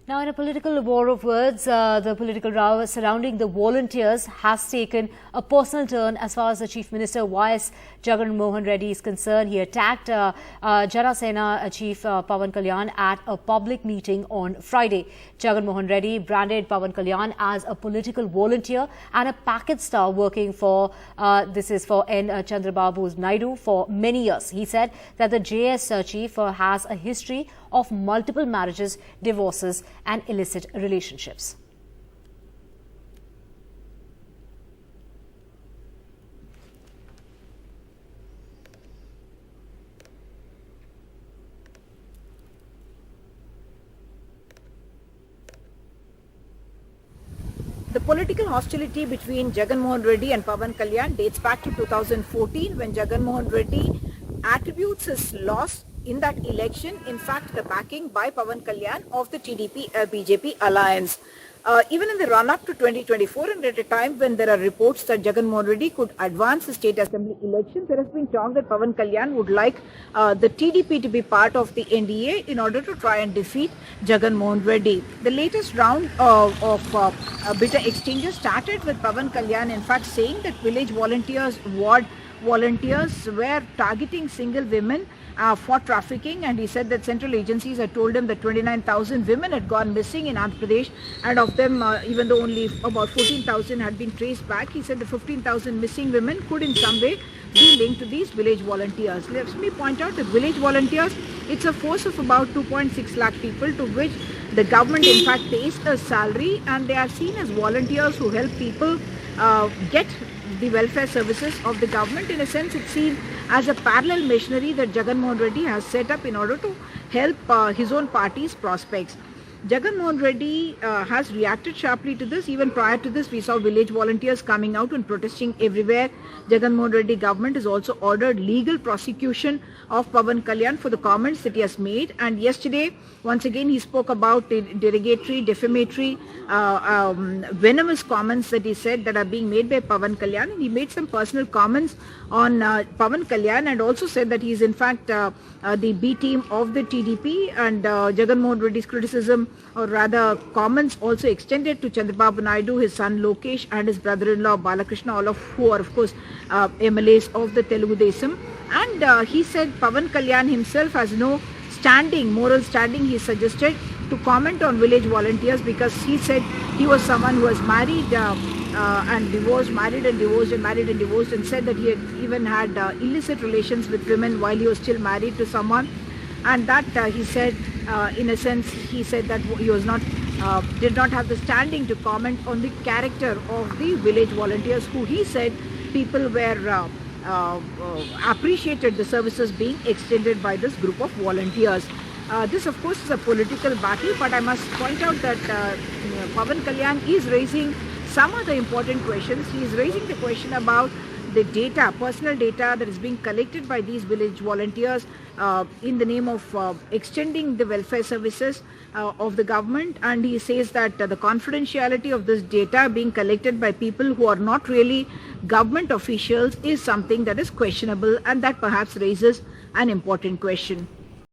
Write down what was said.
Now, in a political war of words, the political row surrounding the volunteers has taken a personal turn as far as the Chief Minister Y.S. Jagan Mohan Reddy is concerned. He attacked Jana Sena Chief Pawan Kalyan at a public meeting on Friday. Jagan Mohan Reddy branded Pawan Kalyan as a political volunteer and a package star working for, this is for N Chandrababu Naidu, for many years. He said that the JS chief has a history of multiple marriages, divorces and illicit relationships. The political hostility between Jagan Mohan Reddy and Pawan Kalyan dates back to 2014 when Jagan Mohan Reddy attributes his loss in that election, in fact, the backing by Pawan Kalyan of the TDP-BJP alliance. Even in the run-up to 2024 and at a time when there are reports that Jagan Mohan Reddy could advance the state assembly elections, there has been talk that Pawan Kalyan would like the TDP to be part of the NDA in order to try and defeat Jagan Mohan Reddy. The latest round of bitter exchanges started with Pawan Kalyan in fact saying that village volunteers, ward volunteers were targeting single women for trafficking, and he said that central agencies had told him that 29,000 women had gone missing in Andhra Pradesh, and of them, even though only about 14,000 had been traced back, he said the 15,000 missing women could in some way be linked to these village volunteers. Let me point out that village volunteers, it's a force of about 2.6 lakh people to which the government in fact pays a salary, and they are seen as volunteers who help people get the welfare services of the government. In a sense, it's seen as a parallel machinery that Jagan Mohan Reddy has set up in order to help his own party's prospects. Jagan Mohan Reddy has reacted sharply to this. Even prior to this, we saw village volunteers coming out and protesting everywhere. Jagan Mohan Reddy government has also ordered legal prosecution of Pawan Kalyan for the comments that he has made. And yesterday, once again, he spoke about the derogatory, defamatory, venomous comments that he said that are being made by Pawan Kalyan. And he made some personal comments on Pawan Kalyan and also said that he is in fact the B team of the TDP, and Jagan Mohan Reddy's criticism, or rather comments, also extended to Chandrababu Naidu, his son Lokesh and his brother-in-law Balakrishna, all of who are of course MLAs of the Telugu Desam. And he said Pawan Kalyan himself has no standing, moral standing, he suggested, to comment on village volunteers, because he said he was someone who was married and divorced, married and divorced, and married and divorced, and said that he had even had illicit relations with women while he was still married to someone. And that he said, in a sense, he said that he was not, did not have the standing to comment on the character of the village volunteers, who he said people were appreciated the services being extended by this group of volunteers. This of course is a political battle, but I must point out that Pawan Kalyan is raising some other important questions. He is raising the question about the data, personal data that is being collected by these village volunteers in the name of extending the welfare services of the government, and he says that the confidentiality of this data being collected by people who are not really government officials is something that is questionable, and that perhaps raises an important question.